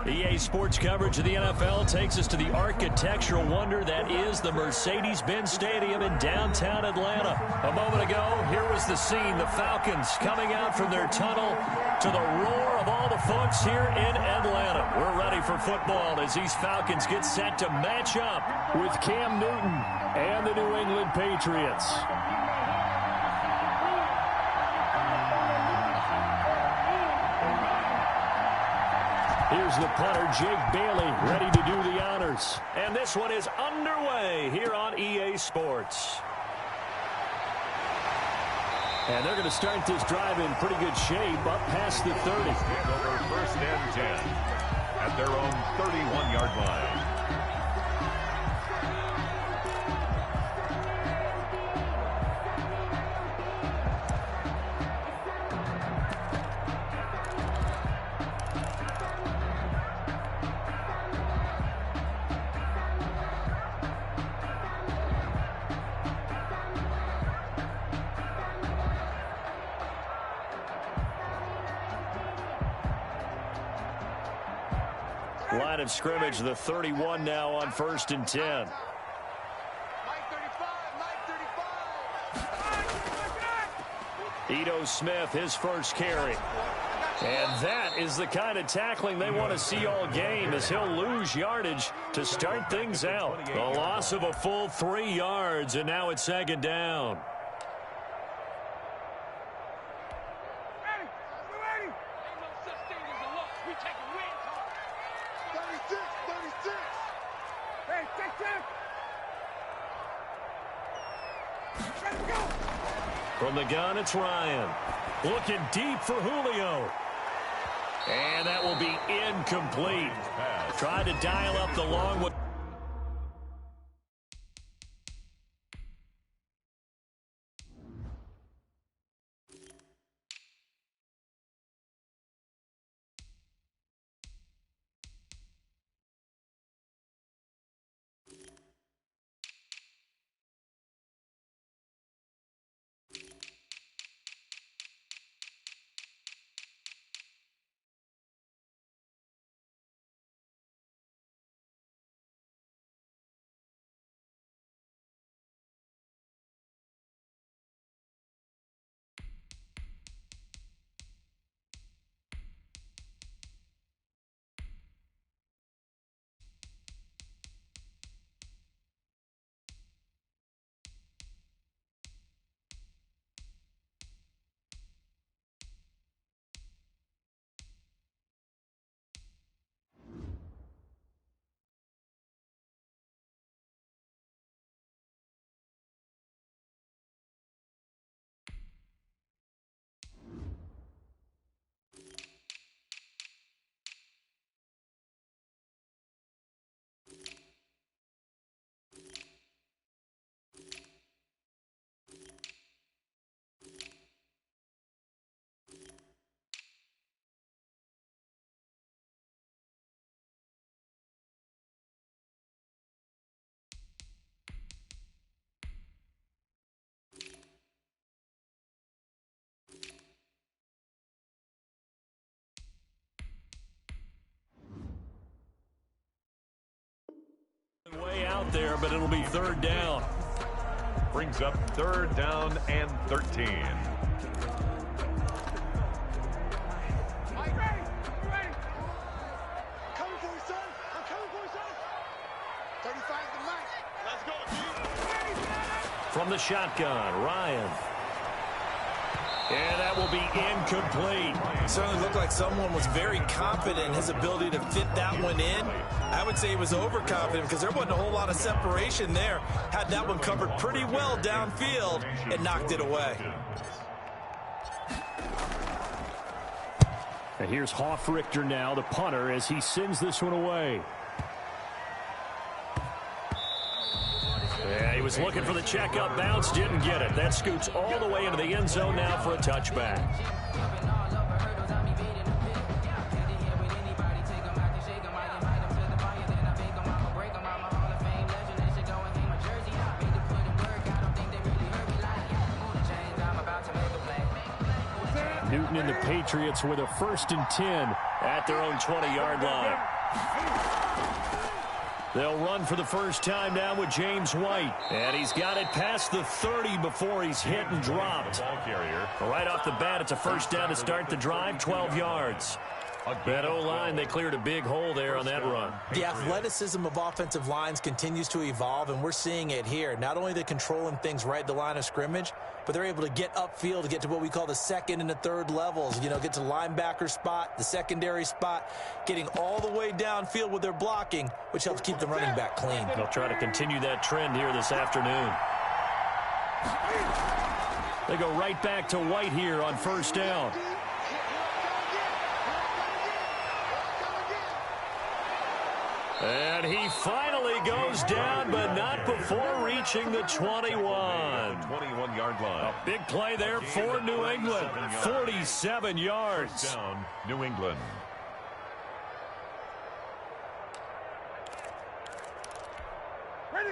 EA Sports coverage of the NFL takes us to the architectural wonder that is the Mercedes-Benz Stadium in downtown Atlanta. A moment ago, here was the scene. The Falcons coming out from their tunnel to the roar of all the folks here in Atlanta. We're ready for football as these Falcons get set to match up with Cam Newton and the New England Patriots. Here's the punter, Jake Bailey, ready to do the honors. And this one is underway here on EA Sports. And they're going to start this drive in pretty good shape, up past the 30. Over first and 10 at their own 31-yard line. Line of scrimmage, the 31 now on first and 10. Ito Smith, his first carry. And that is the kind of tackling they want to see all game as he'll lose yardage to start things out. The loss of a full 3 yards, and now it's second down. From the gun, it's Ryan. Looking deep for Julio. And that will be incomplete. Tried to dial up the long one. Way out there, but it'll be third down. Brings up third down and 13. From the shotgun, Ryan. And that will be incomplete. It certainly looked like someone was very confident in his ability to fit that one in. I would say he was overconfident because there wasn't a whole lot of separation there. Had that one covered pretty well downfield and knocked it away. And here's Hoffrichter now, the punter, as he sends this one away. Yeah, he was looking for the checkup bounce, didn't get it. That scoots all the way into the end zone now for a touchback. Newton and the Patriots with a 1st and 10 at their own 20-yard line. They'll run for the first time now with James White. And he's got it past the 30 before he's hit and dropped. Right off the bat, it's a first down to start the drive, 12 yards. That O-line, they cleared a big hole there on that run. The athleticism of offensive lines continues to evolve, and we're seeing it here. Not only are they controlling things right at the line of scrimmage, but they're able to get upfield to get to what we call the second and the third levels. You know, get to the linebacker spot, the secondary spot, getting all the way downfield with their blocking, which helps keep the running back clean. They'll try to continue that trend here this afternoon. They go right back to White here on first down. And he finally goes down, but not before reaching the 21. 21-yard line. A big play there for New England. 47 yards. Down, New England.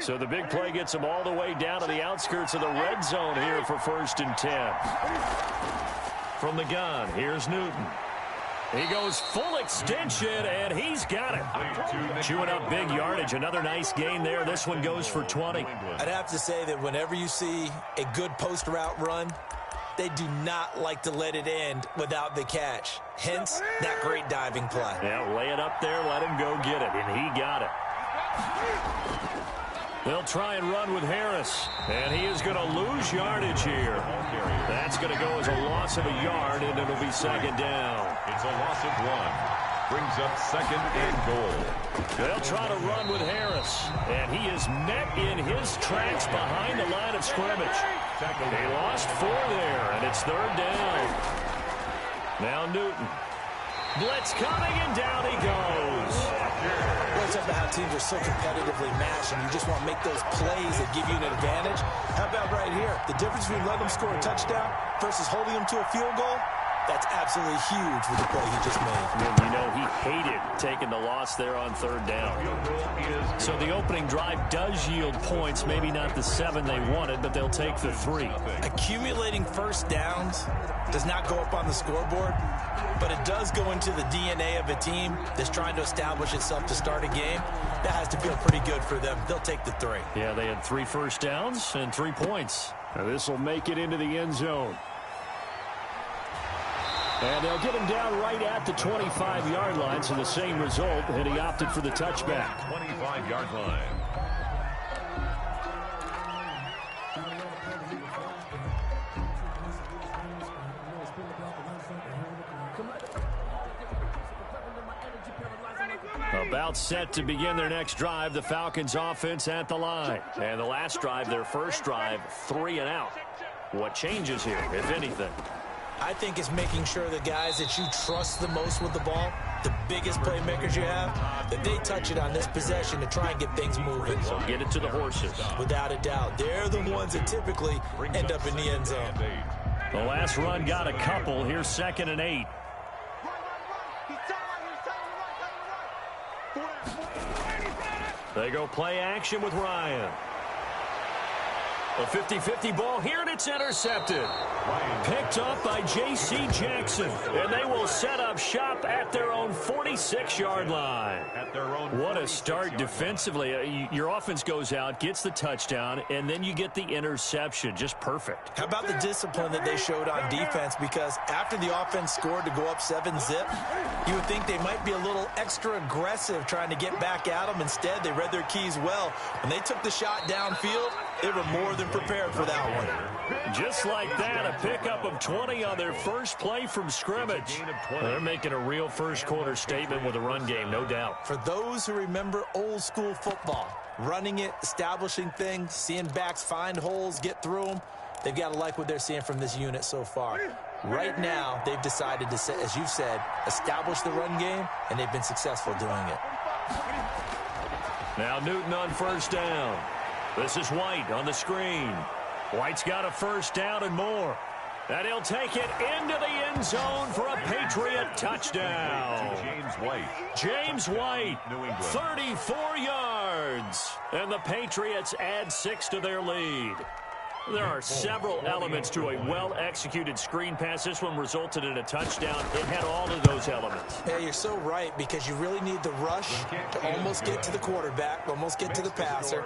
So the big play gets him all the way down to the outskirts of the red zone here for 1st and 10. From the gun, here's Newton. He goes full extension, and he's got it. Chewing up big yardage. Another nice gain there. This one goes for 20. I'd have to say that whenever you see a good post route run, they do not like to let it end without the catch. Hence, that great diving play. Yeah, lay it up there, let him go get it, and he got it. They'll try and run with Harris, and he is going to lose yardage here. That's going to go as a loss of a yard, and it'll be second down. It's a loss of 1. Brings up second and goal. They'll try to run with Harris, and he is met in his tracks behind the line of scrimmage. They lost 4 there, and it's third down. Now Newton. Blitz coming, and down he goes. It's up to how teams are so competitively matched, and you just want to make those plays that give you an advantage. How about right here? The difference between letting them score a touchdown versus holding them to a field goal, that's absolutely huge with the play he just made. And you know, he hated taking the loss there on third down. So the opening drive does yield points, maybe not the 7 they wanted, but they'll take the 3. Accumulating first downs does not go up on the scoreboard, but it does go into the DNA of a team that's trying to establish itself to start a game. That has to feel pretty good for them. They'll take the 3. Yeah, they had 3 first downs and 3 points. Now this will make it into the end zone. And they'll get him down right at the 25-yard line, so the same result, and he opted for the touchback. 25-yard line. About set to begin their next drive, the Falcons offense at the line. And the last drive, their first drive, 3 and out. What changes here, if anything? I think it's making sure the guys that you trust the most with the ball, the biggest playmakers you have, that they touch it on this possession to try and get things moving. So get it to the horses. Without a doubt. They're the ones that typically end up in the end zone. The last run got a couple. Here's 2nd and 8. They go play action with Ryan. A 50-50 ball here, and it's intercepted. Picked up by J.C. Jackson, and they will set up shop at their own 46-yard line. What a start defensively. Your offense goes out, gets the touchdown, and then you get the interception. Just perfect. How about the discipline that they showed on defense? Because after the offense scored to go up 7-zip, you would think they might be a little extra aggressive trying to get back at them. Instead, they read their keys well. When they took the shot downfield, they were more than prepared for that one. Just like that, a pickup of 20 on their first play from scrimmage. They're making a real first-quarter statement with a run game, no doubt. For those who remember old-school football, running it, establishing things, seeing backs find holes, get through them, they've got to like what they're seeing from this unit so far. Right now, they've decided to, as you've said, establish the run game, and they've been successful doing it. Now Newton on first down. This is White on the screen. White's got a first down and more. And he'll take it into the end zone for a Patriot touchdown. James White, 34 yards. And the Patriots add 6 to their lead. There are several elements to a well-executed screen pass. This one resulted in a touchdown. It had all of those elements. Yeah, you're so right, because you really need the rush to almost get to the quarterback, almost get to the passer.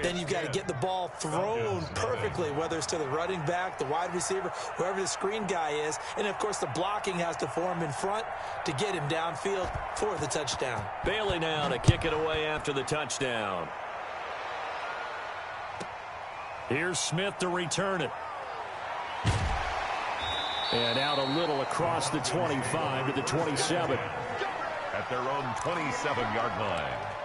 Then you've got to get the ball thrown perfectly, whether it's to the running back, the wide receiver, whoever the screen guy is. And, of course, the blocking has to form in front to get him downfield for the touchdown. Bailey now to kick it away after the touchdown. Here's Smith to return it. And out a little across the 25 to the 27. At their own 27-yard line.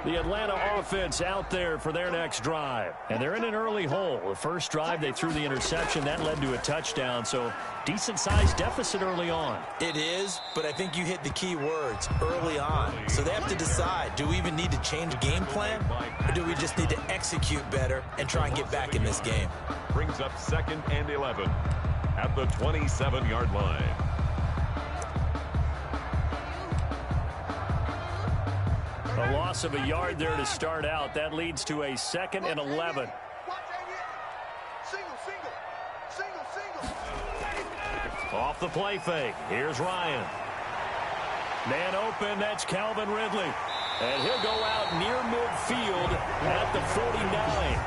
The Atlanta offense out there for their next drive. And they're in an early hole. The first drive, they threw the interception. That led to a touchdown. So decent-sized deficit early on. It is, but I think you hit the key words, early on. So they have to decide, do we even need to change game plan? Or do we just need to execute better and try and get back in this game? Brings up 2nd and 11 at the 27-yard line. A loss of a yard there to start out. That leads to a 2nd and 11. Off the play fake. Here's Ryan. Man open. That's Calvin Ridley. And he'll go out near midfield at the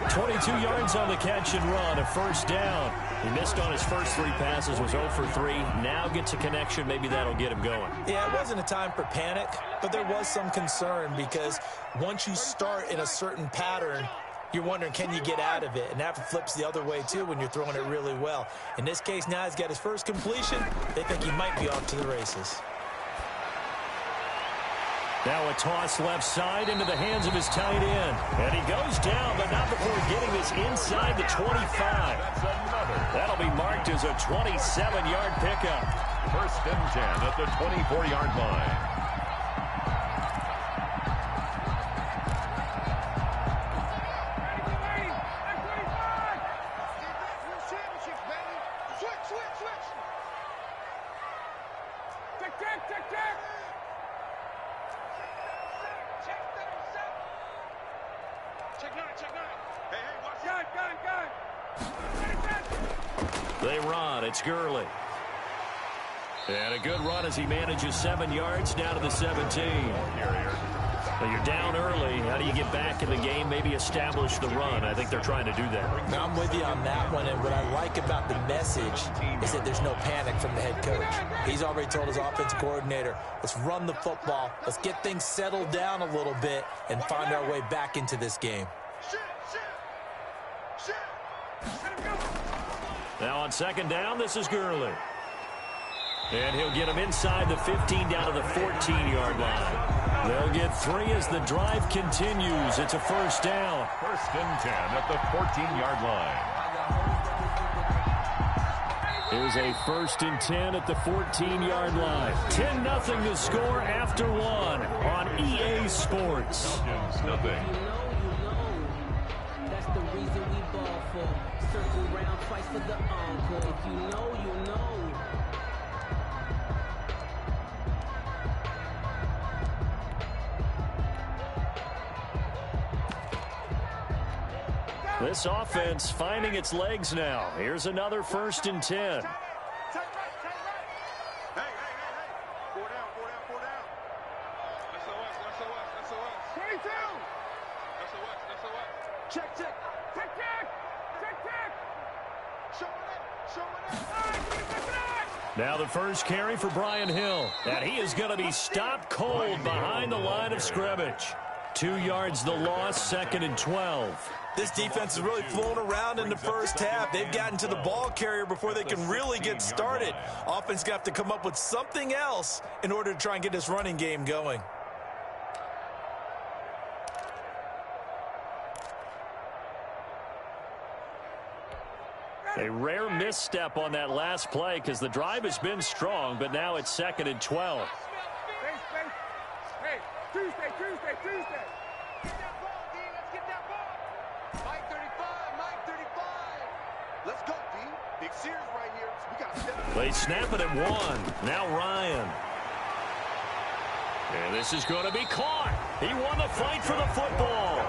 49. 22 yards on the catch and run. A first down. He missed on his first 3 passes, was 0 for 3. Now gets a connection. Maybe that'll get him going. Yeah, it wasn't a time for panic, but there was some concern, because once you start in a certain pattern, you're wondering, can you get out of it? And that flips the other way, too, when you're throwing it really well. In this case, now he's got his first completion. They think he might be off to the races. Now a toss left side into the hands of his tight end. And he goes down, but not before getting this inside the 25. That'll be marked as a 27-yard pickup. 1st and 10 at the 24-yard line. They run. It's Gurley. And a good run as he manages 7 yards down to the 17. Well, you're down early. How do you get back in the game? Maybe establish the run. I think they're trying to do that. Now, I'm with you on that one, and what I like about the message is that there's no panic from the head coach. He's already told his offensive coordinator, let's run the football, let's get things settled down a little bit and find our way back into this game. Now on 2nd down, this is Gurley. And he'll get him inside the 15 down to the 14-yard line. They'll get 3 as the drive continues. It's a first down. 1st and 10 at the 14-yard line. Here's a 1st and 10 at the 14-yard line. 10-0 to score after 1 on EA Sports. Nothing. That's the reason we ball for. Circle round twice for the encore. If you know, you know. This offense finding its legs now. Here's another 1st and 10. Now the first carry for Brian Hill. And he is going to be stopped cold behind the line of scrimmage. 2 yards the loss, 2nd and 12. This defense is really flown around in the first half. They've gotten to the ball carrier before they can really get started. Offense got to come up with something else in order to try and get this running game going. A rare misstep on that last play because the drive has been strong, but now it's 2nd and 12. Let's go, D. Big series right here. We got to step up. They snap it at 1. Now Ryan. And this is going to be caught. He won the fight for the football.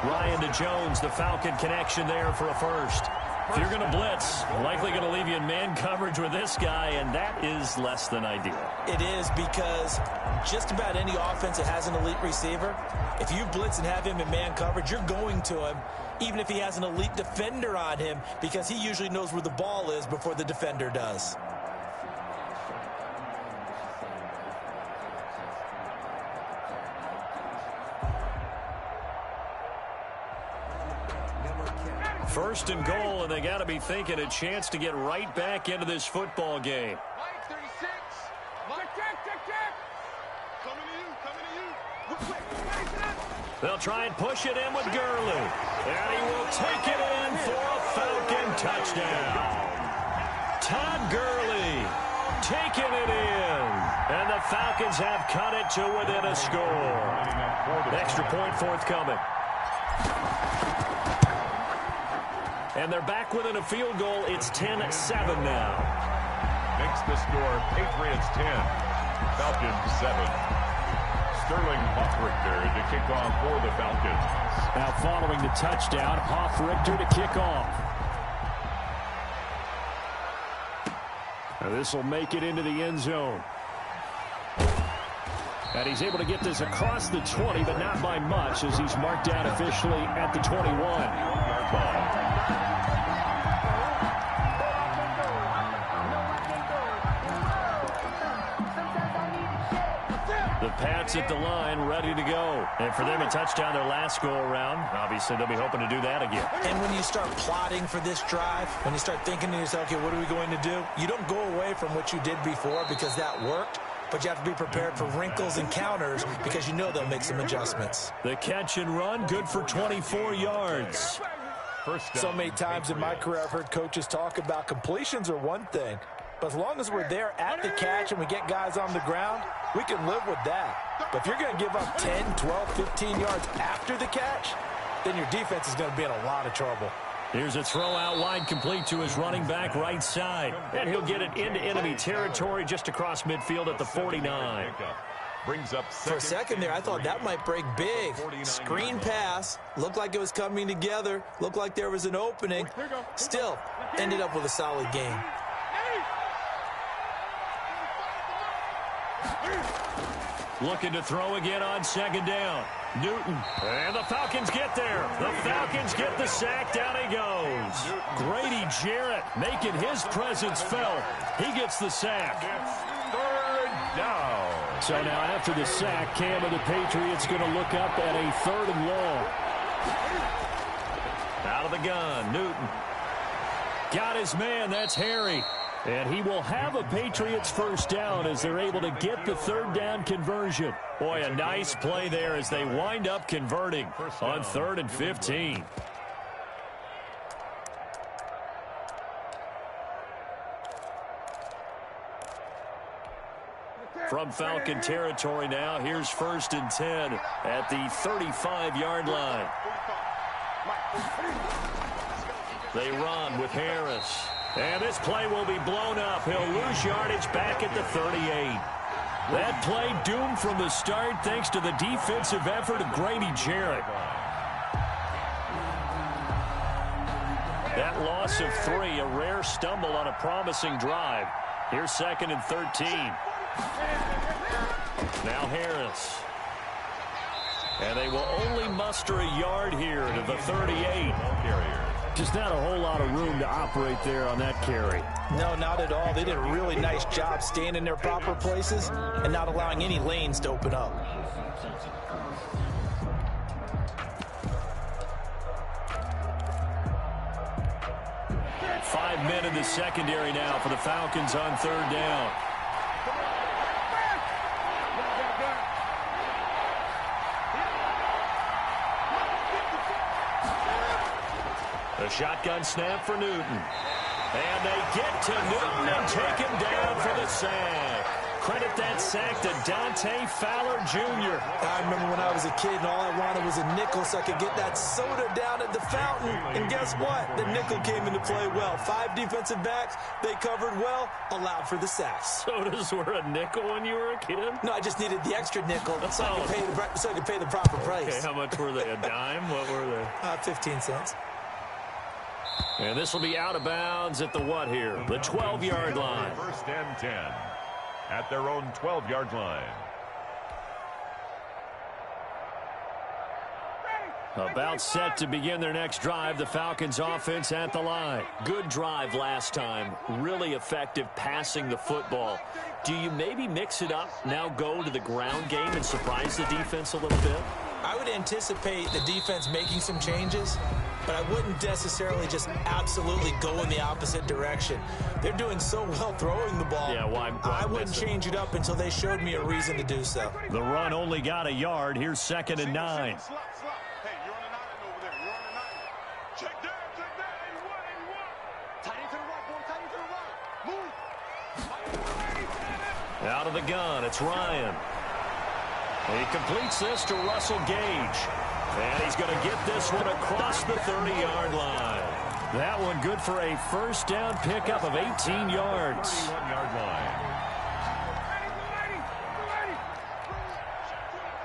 Ryan to Jones, the Falcon connection there for a first. If you're going to blitz, likely going to leave you in man coverage with this guy, and that is less than ideal. It is, because just about any offense that has an elite receiver, if you blitz and have him in man coverage, you're going to him, even if he has an elite defender on him, because he usually knows where the ball is before the defender does. First and goal, and they got to be thinking a chance to get right back into this football game. Mike 36. Mike, check. Coming to you. They'll try and push it in with Gurley. And he will take it in for a Falcon touchdown. Todd Gurley taking it in. And the Falcons have cut it to within a score. Extra point forthcoming. And they're back within a field goal. It's 10-7 now. Makes the score Patriots 10, Falcons 7. Sterling Hoffrichter to kick off for the Falcons. Now following the touchdown, Hoffrichter to kick off. Now this will make it into the end zone. And he's able to get this across the 20, but not by much, as he's marked down officially at the 21. The Pats at the line, ready to go. And for them, a touchdown their last go-around. Obviously, they'll be hoping to do that again. And when you start plotting for this drive, when you start thinking to yourself, okay, what are we going to do? You don't go away from what you did before because that worked, but you have to be prepared for wrinkles and counters because you know they'll make some adjustments. The catch and run, good for 24 yards. So many times in my career, I've heard coaches talk about completions are one thing, but as long as we're there at the catch and we get guys on the ground, we can live with that. But if you're going to give up 10, 12, 15 yards after the catch, then your defense is going to be in a lot of trouble. Here's a throw out wide, complete to his running back right side. And he'll get it into enemy territory just across midfield at the 49. Brings up for a second there, I thought that might break big. Screen pass, looked like it was coming together, looked like there was an opening. Still, ended up with a solid game. Looking to throw again on second down. Newton. And the Falcons get there. The Falcons get the sack. Down he goes. Grady Jarrett making his presence felt. He gets the sack. third down. So now after the sack, Cam of the Patriots going to look up at a 3rd and long. Out of the gun, Newton. Got his man, that's Harry. And he will have a Patriots first down as they're able to get the 3rd down conversion. Boy, a nice play there as they wind up converting on 3rd and 15. From Falcon territory now, here's 1st and 10 at the 35-yard line. They run with Harris. And this play will be blown up. He'll lose yardage back at the 38. That play doomed from the start thanks to the defensive effort of Grady Jarrett. That loss of 3, a rare stumble on a promising drive. Here's 2nd and 13. Now Harris. And they will only muster a yard here to the 38. Just not a whole lot of room to operate there on that carry. No, not at all. They did a really nice job staying in their proper places and not allowing any lanes to open up. Five men in the secondary now for the Falcons on 3rd down. The shotgun snap for Newton. And they get to Newton and take him down for the sack. credit that sack to Dante Fowler Jr. I remember when I was a kid and all I wanted was a nickel so I could get that soda down at the fountain. And guess what? The nickel came into play well. 5 defensive backs, they covered well, allowed for the sacks. Sodas were a nickel when you were a kid? No, I just needed the extra nickel so I could pay the proper price. Okay, how much were they? A dime? What were they? 15 cents. And this will be out of bounds at the what here? The 12-yard line. First and 10 at their own 12-yard line. About set to begin their next drive, the Falcons offense at the line. Good drive last time. Really effective passing the football. Do you maybe mix it up, now go to the ground game and surprise the defense a little bit? I would anticipate the defense making some changes, but I wouldn't necessarily just absolutely go in the opposite direction. They're doing so well throwing the ball. Yeah, why I wouldn't change it up until they showed me a reason to do so. The run only got a yard. Here's 2nd and 9. Out of the gun, it's Ryan. He completes this to Russell Gage. And he's going to get this one across the 30-yard line. That one good for a first down pickup of 18 yards. 31-yard line.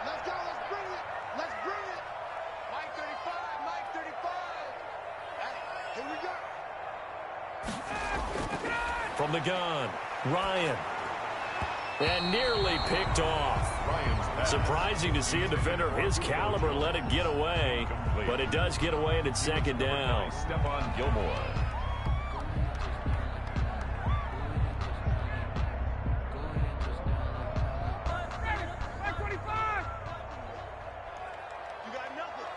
Let's go, let's bring it. Let's bring it. Mike 35, Mike 35. Here we go. From the gun, Ryan. And nearly picked off. Surprising to see a defender of his caliber let it get away. But it does get away and it's 2nd down. Stephon Gilmore. Mike 25. You got nothing.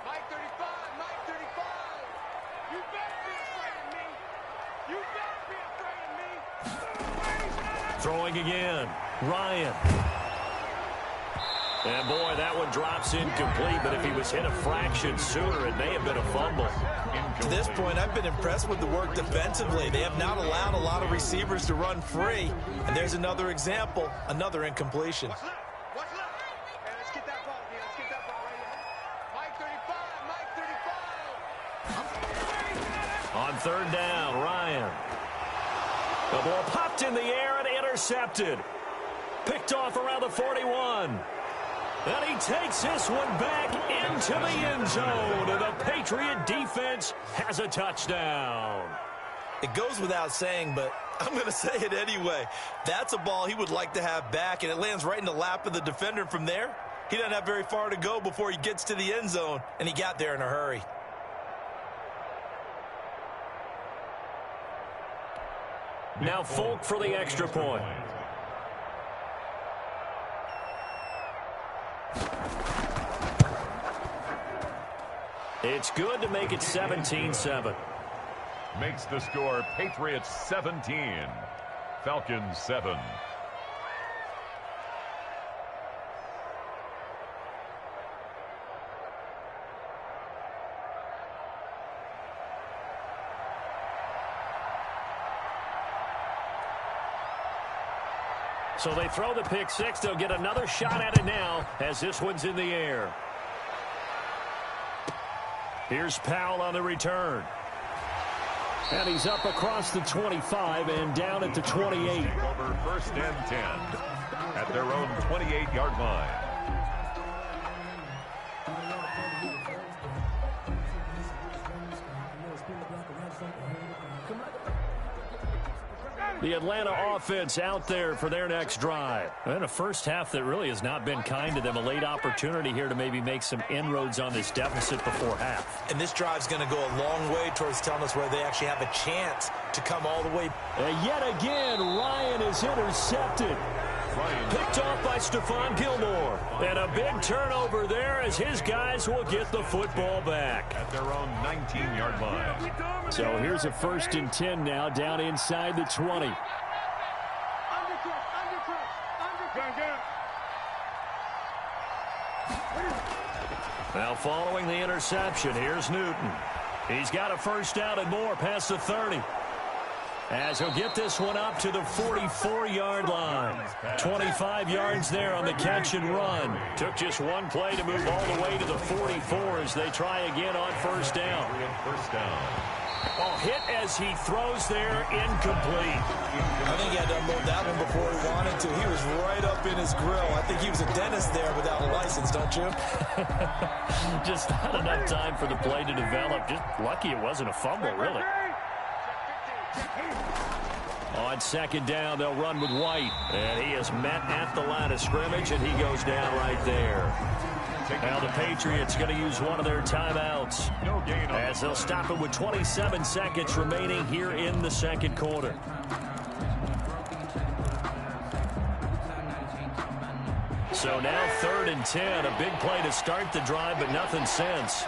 Mike 35, Mike 35. You better be afraid of me. You better be afraid of me. Throwing again, Ryan. And boy, that one drops incomplete, but if he was hit a fraction sooner, it may have been a fumble. To this point, I've been impressed with the work defensively. They have not allowed a lot of receivers to run free. And there's another example, another incompletion. What's left? What's left? Hey, let's get that ball, man. Let's get that ball right here. Mike 35, Mike 35. On 3rd down, Ryan. The ball popped in the air and intercepted. Picked off around the 41. And he takes this one back into the end zone. And the Patriot defense has a touchdown. It goes without saying, but I'm going to say it anyway. That's a ball he would like to have back, and it lands right in the lap of the defender from there. He doesn't have very far to go before he gets to the end zone, and he got there in a hurry. Now Folk for the extra point. It's good to make it 17-7. Makes the score Patriots 17, Falcons 7. So they throw the pick six. They'll get another shot at it now as this one's in the air. Here's Powell on the return. And he's up across the 25 and down at the 28. Over 1st and 10 at their own 28-yard line. The Atlanta offense out there for their next drive. And a first half that really has not been kind to them. A late opportunity here to maybe make some inroads on this deficit before half. And this drive's going to go a long way towards telling us where they actually have a chance to come all the way. And yet again, Ryan is intercepted. Picked off by Stephon Gilmore. And a big turnover there as his guys will get the football back. At their own 19-yard line. So here's a 1st and 10 now down inside the 20. Now following the interception, here's Newton. He's got a first down and more past the 30. as he'll get this one up to the 44-yard line. 25 yards there on the catch and run. Took just one play to move all the way to the 44 as they try again on first down. Oh, hit as he throws there, incomplete. I think he had to unload that one before he wanted to. He was right up in his grill. I think he was a dentist there without a license, don't you? Just not enough time for the play to develop. Just lucky it wasn't a fumble, really. On second down, they'll run with White. And he is met at the line of scrimmage, and he goes down right there. Now the Patriots going to use one of their timeouts as they'll stop it with 27 seconds remaining here in the second quarter. So now 3rd and 10. A big play to start the drive, but nothing since.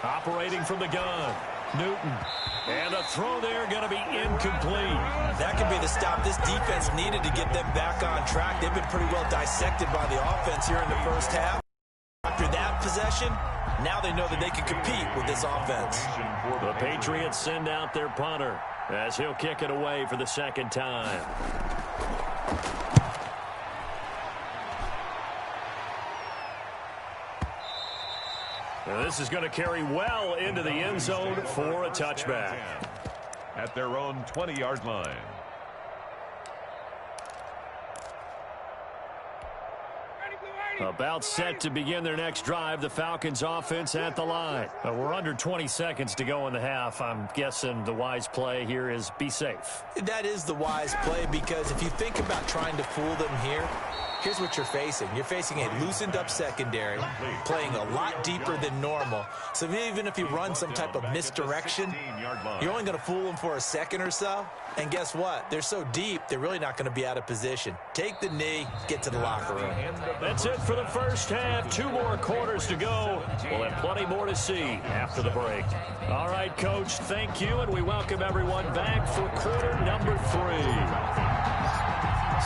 Operating from the gun, Newton. And a throw there going to be incomplete. That could be the stop this defense needed to get them back on track. They've been pretty well dissected by the offense here in the first half. After that possession, now they know that they can compete with this offense. The Patriots send out their punter as he'll kick it away for the second time. Now this is going to carry well into the end zone for a touchback. At their own 20-yard line. About set to begin their next drive, the Falcons offense at the line. We're under 20 seconds to go in the half. I'm guessing the wise play here is be safe. That is the wise play, because if you think about trying to fool them here, here's what you're facing. You're facing a loosened up secondary, playing a lot deeper than normal. So even if you run some type of misdirection, you're only going to fool them for a second or so. And guess what? They're so deep, they're really not going to be out of position. Take the knee, get to the locker room. That's it for the first half. 2 more quarters to go. We'll have plenty more to see after the break. All right, Coach, thank you, and we welcome everyone back for quarter number 3.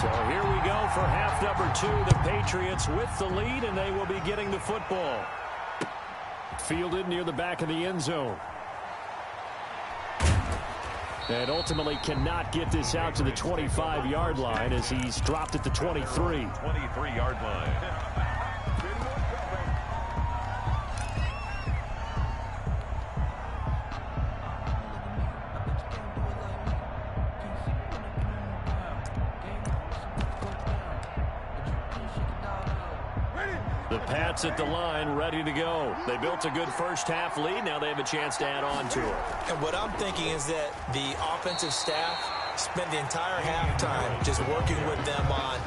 So here we go for half number 2. The Patriots with the lead, and they will be getting the football. Fielded near the back of the end zone. And ultimately cannot get this out to the 25-yard line as he's dropped at the 23. 23-yard line. The Pats at the line, ready to go. They built a good first half lead. Now they have a chance to add on to it. And what I'm thinking is that the offensive staff spent the entire halftime just working with them on,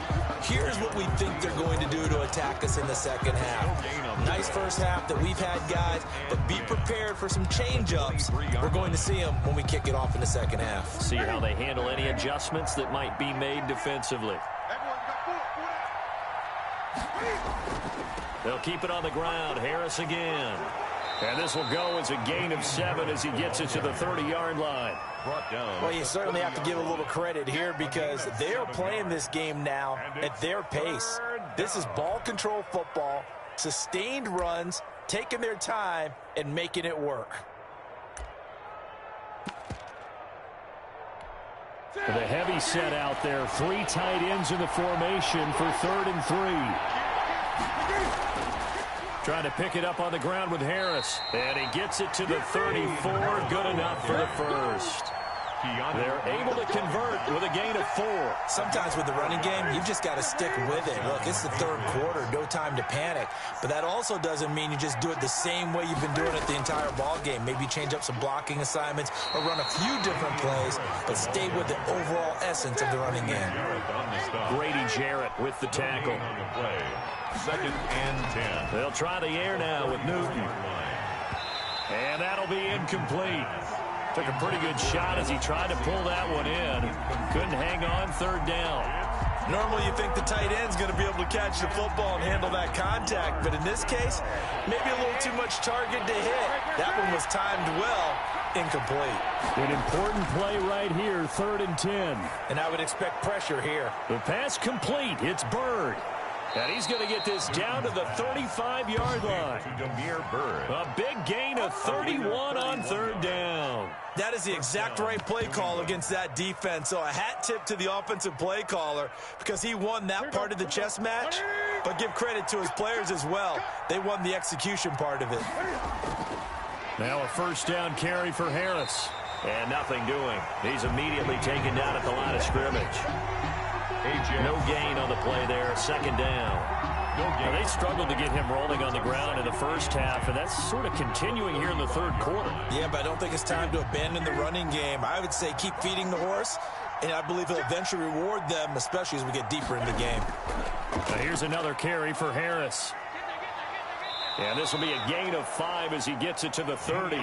here's what we think they're going to do to attack us in the second half. Nice first half that we've had, guys, but be prepared for some change-ups. We're going to see them when we kick it off in the second half. See how they handle any adjustments that might be made defensively. They'll keep it on the ground. Harris again. And this will go as a gain of 7 as he gets it to the 30-yard line. Brought down. Well, you certainly have to give a little credit here because they are playing this game now at their pace. This is ball control football, sustained runs, taking their time, and making it work. The heavy set out there. 3 tight ends in the formation for 3rd and 3. Trying to pick it up on the ground with Harris. And he gets it to the 34. Good enough for the first. They're able to convert with a gain of 4. Sometimes with the running game, you've just got to stick with it. Look, it's the 3rd quarter, no time to panic. But that also doesn't mean you just do it the same way you've been doing it the entire ball game. Maybe change up some blocking assignments or run a few different plays, but stay with the overall essence of the running game. Grady Jarrett with the tackle. 2nd and 10. They'll try the air now with Newton. And that'll be incomplete. Took a pretty good shot as he tried to pull that one in. Couldn't hang on 3rd down. Normally you think the tight end's going to be able to catch the football and handle that contact, but in this case, maybe a little too much target to hit. That one was timed well incomplete. An important play right here, 3rd and 10. And I would expect pressure here. The pass complete. It's Bird. And he's going to get this down to the 35-yard line. A big gain of 31 on 3rd down. That is the exact right play call against that defense. So a hat tip to the offensive play caller because he won that part of the chess match. But give credit to his players as well. They won the execution part of it. Now a 1st down carry for Harris. And nothing doing. He's immediately taken down at the line of scrimmage. No gain on the play there. 2nd down. Now they struggled to get him rolling on the ground in the first half, and that's sort of continuing here in the 3rd quarter. Yeah, but I don't think it's time to abandon the running game. I would say keep feeding the horse, and I believe he'll eventually reward them, especially as we get deeper in the game. Now here's another carry for Harris. And this will be a gain of 5 as he gets it to the 30.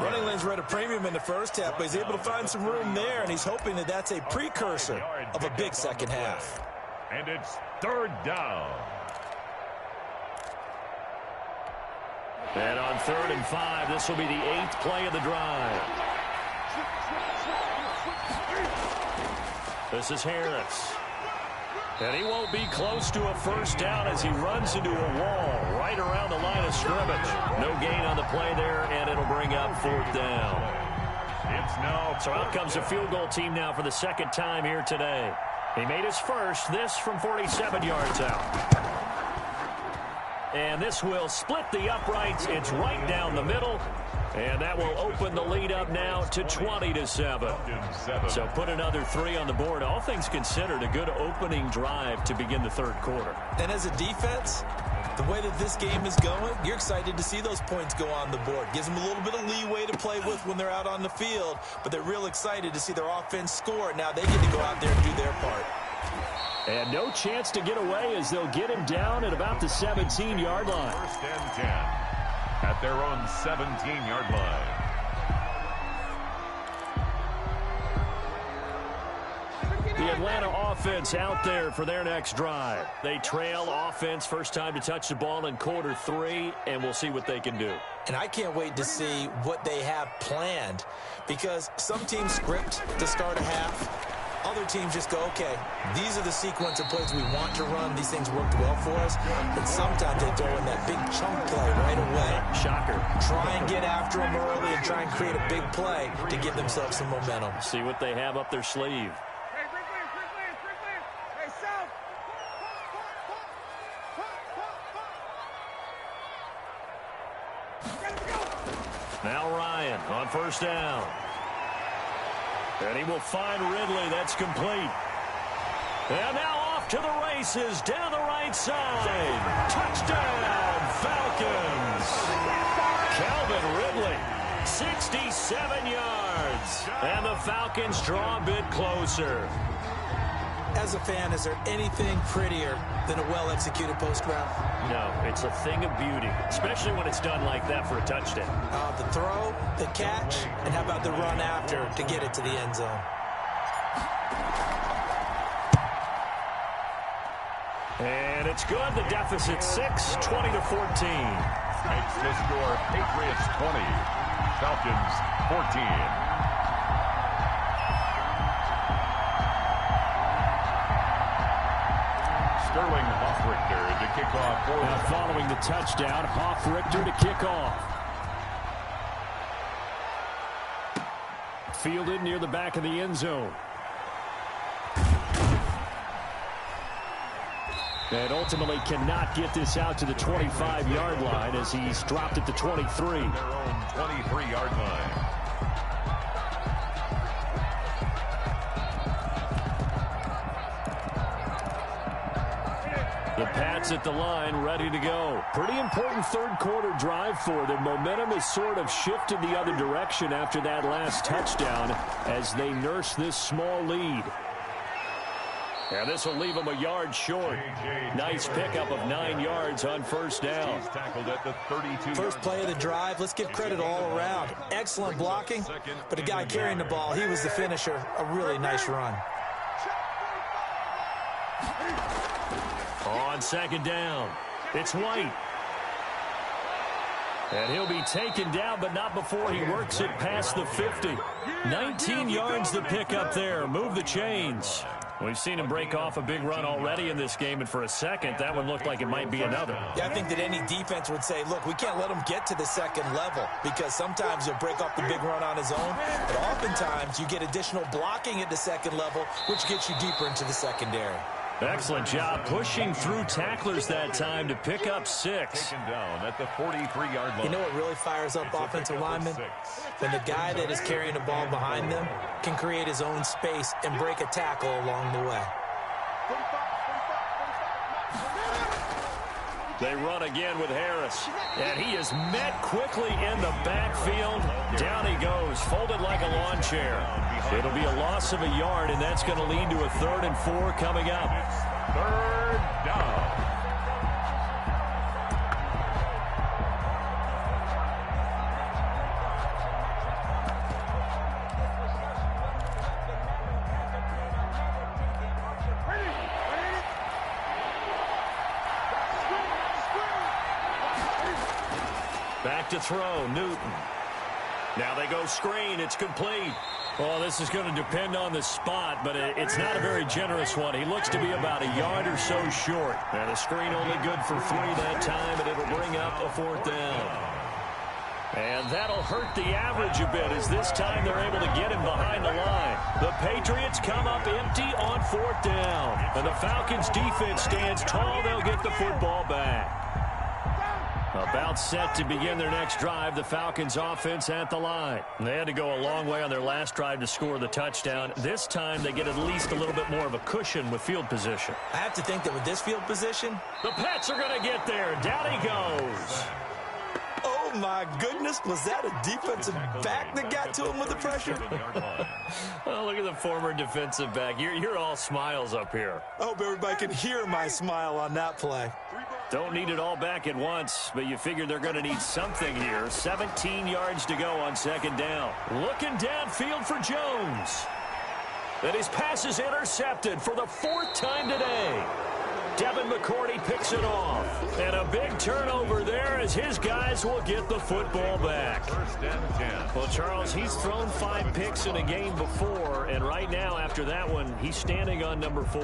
Running lanes were at a premium in the first half, but he's able to find some room there, and he's hoping that that's a precursor of a big second half. And it's 3rd down. And on 3rd and 5, this will be the 8th play of the drive. This is Harris. And he won't be close to a 1st down as he runs into a wall right around the line of scrimmage. No gain on the play there, and it'll bring up 4th down. So out comes the field goal team now for the 2nd time here today. He made his first, this from 47 yards out. And this will split the uprights. It's right down the middle. And that will open the lead up now to 20-7. So put another 3 on the board. All things considered, a good opening drive to begin the 3rd quarter. And as a defense, the way that this game is going, you're excited to see those points go on the board. Gives them a little bit of leeway to play with when they're out on the field, but they're real excited to see their offense score. Now they get to go out there and do their part. And no chance to get away as they'll get him down at about the 17-yard line. 1st and 10 at their own 17-yard line. The Atlanta offense out there for their next drive. They trail offense, first time to touch the ball in quarter 3, and we'll see what they can do. And I can't wait to see what they have planned because some teams script to start a half. Other teams just go, okay, these are the sequence of plays we want to run. These things worked well for us. And sometimes they throw in that big chunk play right away. Shocker. Try and get after them early and try and create a big play to give themselves some momentum. See what they have up their sleeve. Now Ryan on 1st down. And he will find Ridley. That's complete. And now off to the races down the right side. Touchdown, Falcons. Calvin Ridley, 67 yards. And the Falcons draw a bit closer. As a fan, is there anything prettier than a well-executed post route? No, it's a thing of beauty, especially when it's done like that for a touchdown. The throw, the catch, and how about the run after to get it to the end zone? And it's good. The deficit 6, 20-14. Makes the score Patriots 20, Falcons 14. Sterling Hoffrichter to kick off for now following the touchdown, Hoffrichter to kick off. Fielded near the back of the end zone. And ultimately cannot get this out to the 25-yard line as he's dropped at the 23. Their own 23-yard line. The Pats at the line, ready to go. Pretty important 3rd quarter drive for them. Momentum has sort of shifted the other direction after that last touchdown as they nurse this small lead. And this will leave them a yard short. Nice pickup of 9 yards on 1st down. He's tackled at the 32. First play of the drive, let's give credit all around. Excellent blocking, but the guy carrying the ball, he was the finisher. A really nice run. On 2nd down, it's White. And he'll be taken down, but not before he works it past the 50. 19 yards to pick up there. Move the chains. We've seen him break off a big run already in this game, and for a second, that one looked like it might be another. Yeah, I think that any defense would say, look, we can't let him get to the second level, because sometimes he'll break off the big run on his own, but oftentimes you get additional blocking at the second level, which gets you deeper into the secondary. Excellent job pushing through tacklers that time to pick up 6. Taken down at the 43-yard line. You know what really fires up offensive linemen? When the guy that is carrying the ball behind them can create his own space and break a tackle along the way. They run again with Harris, and he is met quickly in the backfield. Down he goes, folded like a lawn chair. It'll be a loss of a yard, and that's going to lead to a 3rd and 4 coming up. 3rd down. Back to throw, Newton. Now they go screen, it's complete. Well, this is going to depend on the spot, but it's not a very generous one. He looks to be about a yard or so short. And the screen only good for 3 that time, and it'll bring up a 4th down. And that'll hurt the average a bit, as this time they're able to get him behind the line. The Patriots come up empty on 4th down. And the Falcons defense stands tall. They'll get the football back. About set to begin their next drive, the Falcons offense at the line. They had to go a long way on their last drive to score the touchdown. This time they get at least a little bit more of a cushion with field position. I have to think that with this field position, the Pats are going to get there. Down he goes. Oh my goodness, was that a defensive back that got to him with the pressure? Oh, look at the former defensive back. You're all smiles up here. I hope everybody can hear my smile on that play. Don't need it all back at once, but you figure they're going to need something here. 17 yards to go on 2nd down. Looking downfield for Jones. And his pass is intercepted for the 4th time today. Devin McCourty picks it off. And a big turnover there as his guys will get the football back. 1st and 10. Well, Charles, he's thrown 5 picks in a game before, and right now after that one, he's standing on number 4.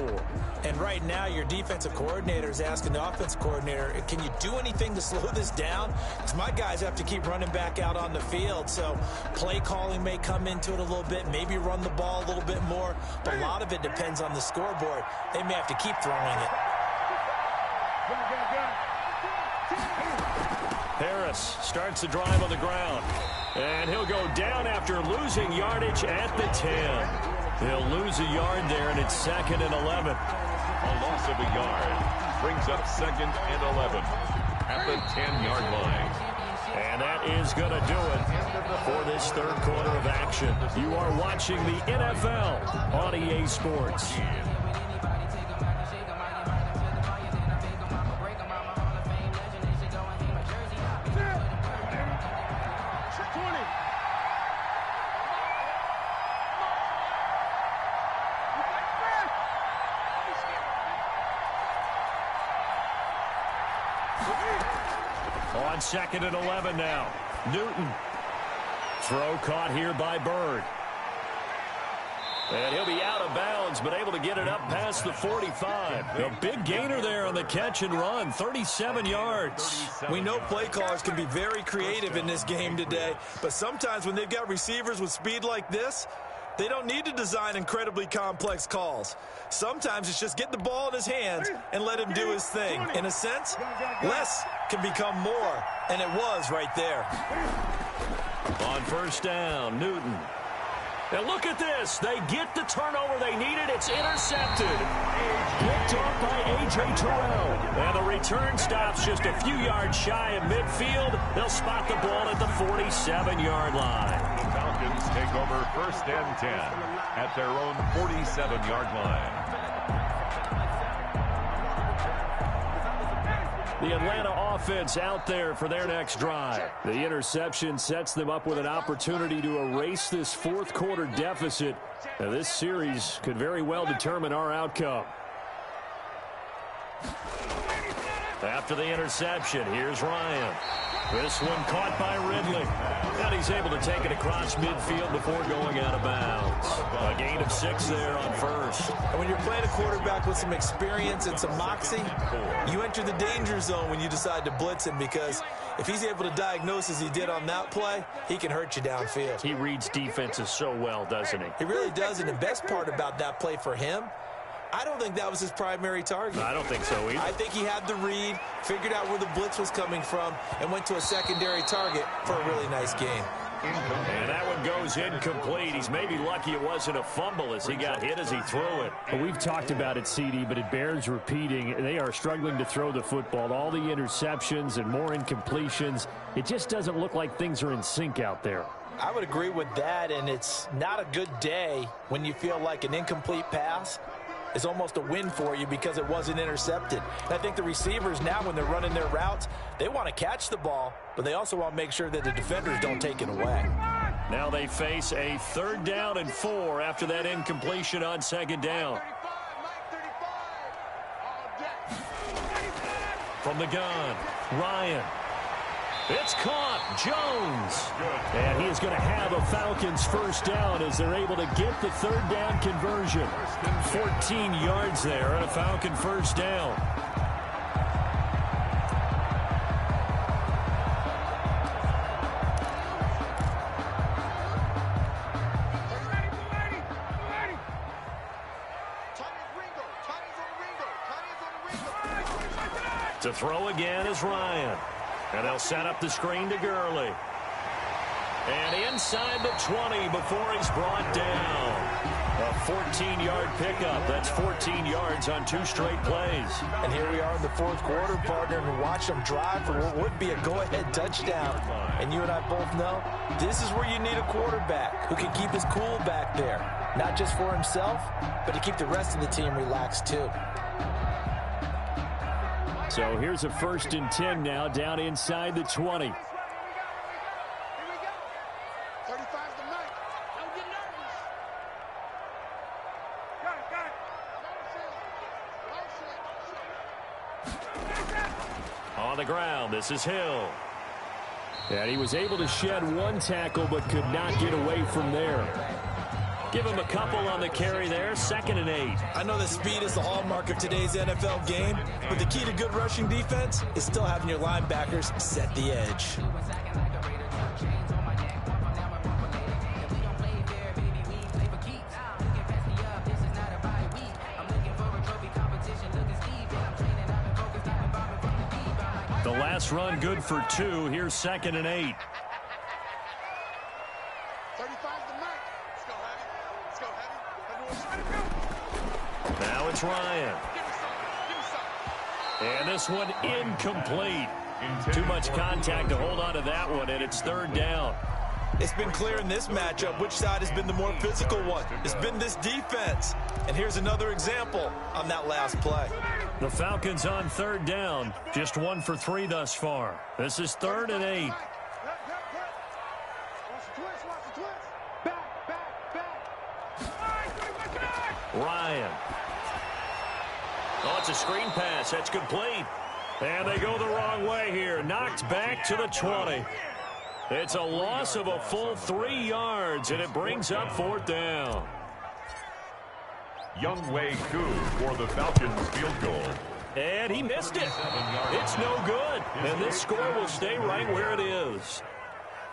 And right now, your defensive coordinator is asking the offensive coordinator, can you do anything to slow this down? Because my guys have to keep running back out on the field, so play calling may come into it a little bit, maybe run the ball a little bit more, but a lot of it depends on the scoreboard. They may have to keep throwing it. Harris starts the drive on the ground, and he'll go down after losing yardage at the 10. He'll lose a yard there, and it's 2nd and 11. A loss of a yard brings up 2nd and 11 at the 10-yard line. And that is going to do it for this 3rd quarter of action. You are watching the NFL on EA Sports. On 2nd and 11 now. Newton. Throw caught here by Bird. And he'll be out of bounds, but able to get it up past the 45. A big gainer there on the catch and run, 37 yards. We know play callers can be very creative in this game today, but sometimes when they've got receivers with speed like this, they don't need to design incredibly complex calls. Sometimes it's just get the ball in his hands and let him do his thing. In a sense, less can become more, and it was right there. On 1st down, Newton. And look at this. They get the turnover they needed. It's intercepted. Picked off by A.J. Terrell. And the return stops just a few yards shy of midfield. They'll spot the ball at the 47-yard line. The Falcons take over 1st and 10 at their own 47-yard line. The Atlanta offense out there for their next drive. The interception sets them up with an opportunity to erase this 4th quarter deficit. Now, this series could very well determine our outcome. After the interception, here's Ryan. This one caught by Ridley. And he's able to take it across midfield before going out of bounds. A gain of 6 there on first. And when you're playing a quarterback with some experience and some moxie, you enter the danger zone when you decide to blitz him, because if he's able to diagnose as he did on that play, he can hurt you downfield. He reads defenses so well, doesn't he? He really does, and the best part about that play for him, I don't think that was his primary target. I don't think so either. I think he had the read, figured out where the blitz was coming from, and went to a secondary target for a really nice game. And that one goes incomplete. He's maybe lucky it wasn't a fumble as he got hit as he threw it. Well, we've talked about it, CD, but it bears repeating. They are struggling to throw the football. All the interceptions and more incompletions. It just doesn't look like things are in sync out there. I would agree with that, and it's not a good day when you feel like an incomplete pass is almost a win for you because it wasn't intercepted. And I think the receivers now, when they're running their routes, they want to catch the ball, but they also want to make sure that the defenders don't take it away. Now they face a 3rd down and 4 after that incompletion on 2nd down. From the gun, Ryan. It's caught. Jones. And he is going to have a Falcons 1st down as they're able to get the 3rd down conversion. 14 yards there and a Falcon 1st down. To throw again is Ryan. And they'll set up the screen to Gurley. And inside the 20 before he's brought down. A 14-yard pickup. That's 14 yards on 2 straight plays. And here we are in the 4th quarter, partner, and watch them drive for what would be a go-ahead touchdown. And you and I both know this is where you need a quarterback who can keep his cool back there. Not just for himself, but to keep the rest of the team relaxed too. So here's a 1st and 10 now down inside the 20. Here we go. 35's the mic. Don't get nervous. Got it. On the ground, this is Hill. And he was able to shed 1 tackle but could not get away from there. Give him a couple on the carry there. 2nd and 8. I know that speed is the hallmark of today's NFL game, but the key to good rushing defense is still having your linebackers set the edge. The last run good for 2. Here's 2nd and 8. 35's the mic. Let's go, Hattie. Let's go, Hattie. Now it's Ryan. Give me some. And this one incomplete. Too much contact to hold on to that one, and it's 3rd down. It's been clear in this matchup which side has been the more physical one. It's been this defense. And here's another example on that last play. The Falcons on 3rd down. Just 1 for 3 thus far. This is 3rd and 8. Watch the twist. Watch the twist. Back, back, back. Ryan. Oh, it's a screen pass. That's complete. And they go the wrong way here. Knocked back to the 20. It's a loss of a full 3 yards, and it brings up 4th down. Younghoe Koo for the Falcons field goal. And he missed it. It's no good. And this score will stay right where it is.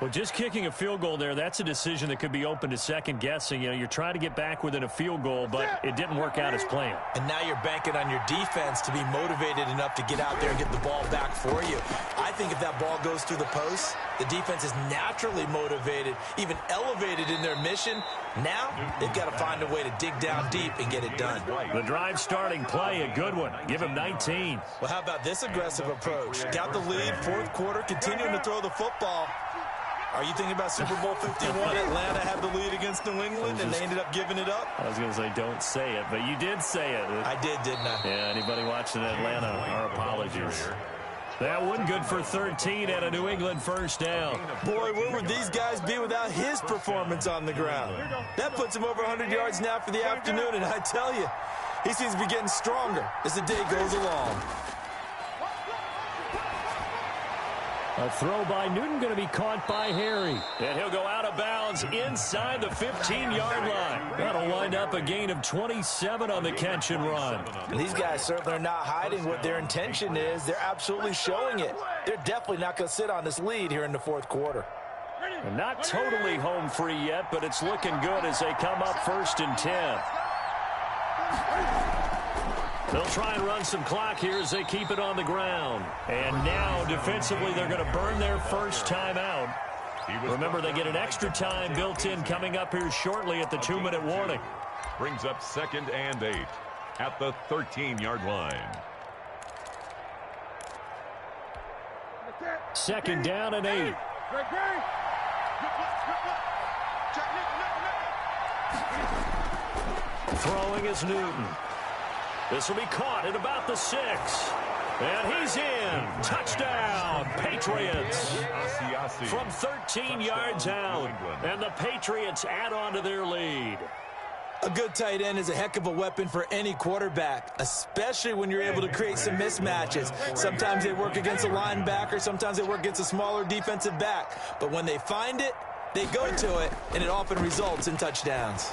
Well, just kicking a field goal there, that's a decision that could be open to second guessing. You know, you're trying to get back within a field goal, but it didn't work out as planned. And now you're banking on your defense to be motivated enough to get out there and get the ball back for you. I think if that ball goes through the post, the defense is naturally motivated, even elevated in their mission. Now they've got to find a way to dig down deep and get it done. The drive starting play, a good one. Give him 19. Well, how about this aggressive approach? Got the lead, 4th quarter, continuing to throw the football. Are you thinking about Super Bowl 51? Atlanta had the lead against New England, and they ended up giving it up? I was going to say don't say it, but you did say it. I did, didn't I? Yeah, anybody watching Atlanta, our apologies. That one good for 13 and a New England 1st down. Boy, where would these guys be without his performance on the ground? That puts him over 100 yards now for the afternoon, and I tell you, he seems to be getting stronger as the day goes along. A throw by Newton going to be caught by Harry. And he'll go out of bounds inside the 15-yard line. That'll wind up a gain of 27 on the catch and run. And these guys certainly are not hiding what their intention is. They're absolutely showing it. They're definitely not going to sit on this lead here in the fourth quarter. And not totally home free yet, but it's looking good as they come up 1st and 10. They'll try and run some clock here as they keep it on the ground. And now, defensively, they're going to burn their first time out. Remember, they get an extra time built in coming up here shortly at the 2-minute warning. Brings up 2nd and 8 at the 13-yard line. 2nd down and 8. Throwing is Newton. This will be caught at about the 6. And he's in. Touchdown, Patriots. From 13 yards out. And the Patriots add on to their lead. A good tight end is a heck of a weapon for any quarterback, especially when you're able to create some mismatches. Sometimes they work against a linebacker. Sometimes they work against a smaller defensive back. But when they find it, they go to it, and it often results in touchdowns.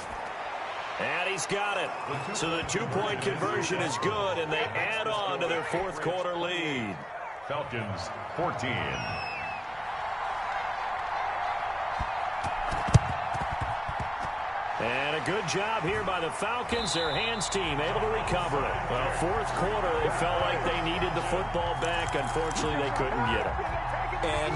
And he's got it. So the 2-point conversion is good, and they add on to their fourth quarter lead. Falcons 14. And a good job here by the Falcons. Their hands team able to recover it. Well, fourth quarter, they felt like they needed the football back. Unfortunately, they couldn't get it. And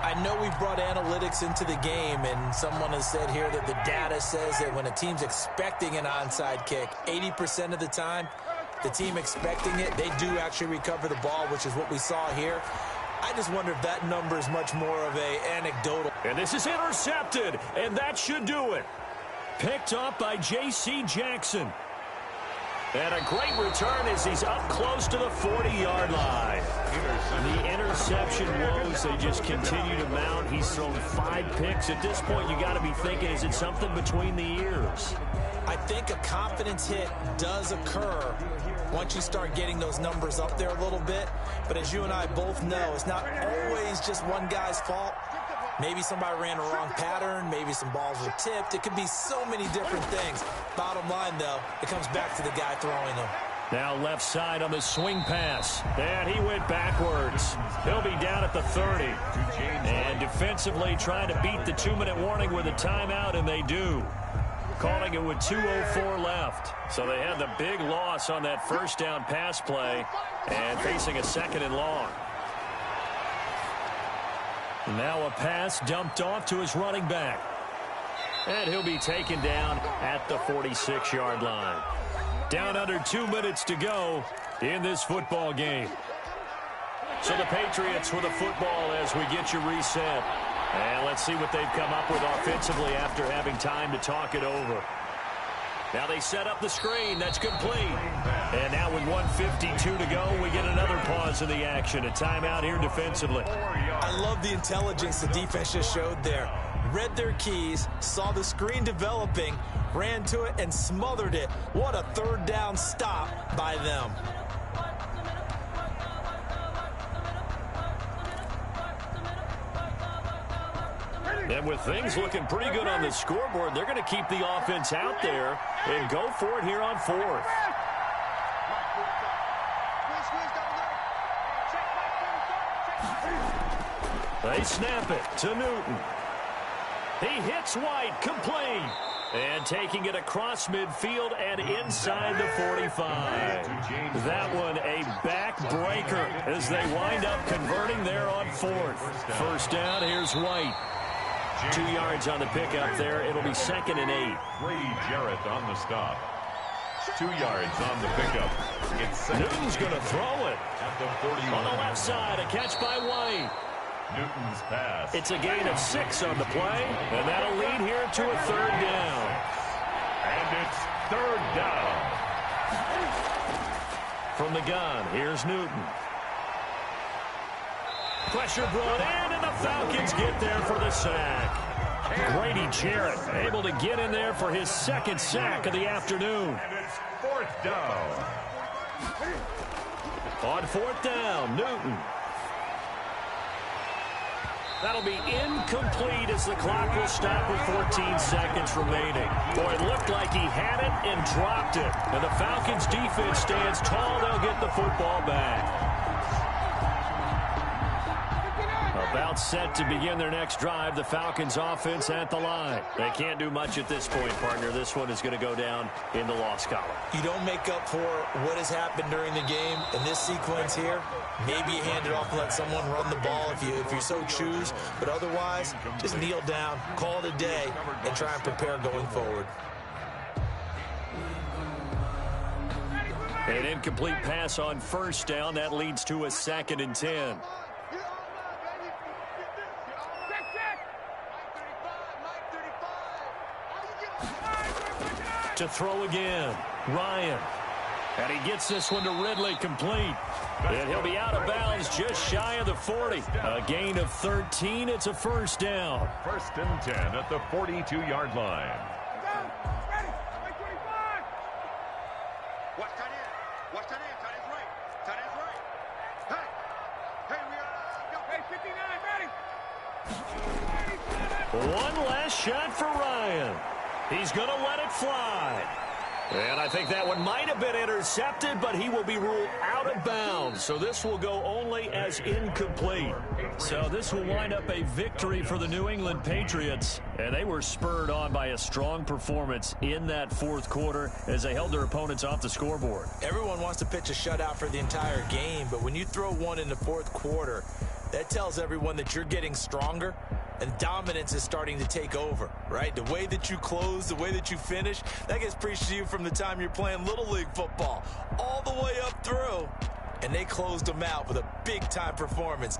I know we've brought analytics into the game, and someone has said here that the data says that when a team's expecting an onside kick, 80% of the time, the team expecting it, they do actually recover the ball, which is what we saw here. I just wonder if that number is much more of a anecdotal. And this is intercepted, and that should do it. Picked up by J.C. Jackson. And a great return as he's up close to the 40-yard line. The interception woes, they just continue to mount. He's thrown 5 picks. At this point, you got to be thinking, is it something between the ears? I think a confidence hit does occur once you start getting those numbers up there a little bit. But as you and I both know, it's not always just one guy's fault. Maybe somebody ran a wrong pattern. Maybe some balls were tipped. It could be so many different things. Bottom line, though, it comes back to the guy throwing them. Now left side on the swing pass. And he went backwards. He'll be down at the 30. And defensively trying to beat the 2-minute warning with a timeout, and they do. Calling it with 2:04 left. So they had the big loss on that first down pass play and facing a 2nd and long. Now a pass dumped off to his running back. And he'll be taken down at the 46-yard line. Down under 2 minutes to go in this football game. So the Patriots with the football as we get you reset. And let's see what they've come up with offensively after having time to talk it over. Now they set up the screen. That's complete. And now with 1:52 to go, we get another pause in the action. A timeout here defensively. I love the intelligence the defense just showed there. Read their keys, saw the screen developing, ran to it, and smothered it. What a third down stop by them. And with things looking pretty good on the scoreboard, they're going to keep the offense out there and go for it here on 4th. They snap it to Newton. He hits White, complete. And taking it across midfield and inside the 45. That one a backbreaker as they wind up converting there on 4th. First down, here's White. 2 yards on the pickup there. It'll be 2nd and 8. Grady Jarrett on the stop. 2 yards on the pickup. It's Newton's going to throw it. At the 41. On the left side, a catch by White. Newton's pass. It's a gain of 6 on the play, and that'll lead here to a 3rd down. And it's 3rd down. From the gun, here's Newton. Pressure brought in, and the Falcons get there for the sack. Grady Jarrett able to get in there for his 2nd sack of the afternoon. And it's 4th down. On 4th down, Newton. That'll be incomplete as the clock will stop with 14 seconds remaining. Boy, it looked like he had it and dropped it. And the Falcons defense stands tall. They'll get the football back. About set to begin their next drive. The Falcons offense at the line. They can't do much at this point, partner. This one is going to go down in the loss column. You don't make up for what has happened during the game in this sequence here. Maybe you hand it off and let someone run the ball if you so choose. But otherwise, just kneel down, call it a day, and try and prepare going forward. An incomplete pass on first down. That leads to a 2nd and 10. To throw again, Ryan. And he gets this one to Ridley complete. And he'll be out of bounds just shy of the 40. A gain of 13. It's a first down. 1st and 10 at the 42-yard line. Watch tight end. Watch tight end. Tight end's right. Tight end's right. Hey, we are. Go. Hey, 59, ready. One last shot for Ryan. He's going to let it fly. And I think that one might have been intercepted, but he will be ruled out of bounds. So this will go only as incomplete. So this will wind up a victory for the New England Patriots. And they were spurred on by a strong performance in that 4th quarter as they held their opponents off the scoreboard. Everyone wants to pitch a shutout for the entire game, but when you throw one in the 4th quarter, that tells everyone that you're getting stronger. And dominance is starting to take over, right? The way that you close, the way that you finish, that gets preached to you from the time you're playing Little League football all the way up through. And they closed them out with a big-time performance.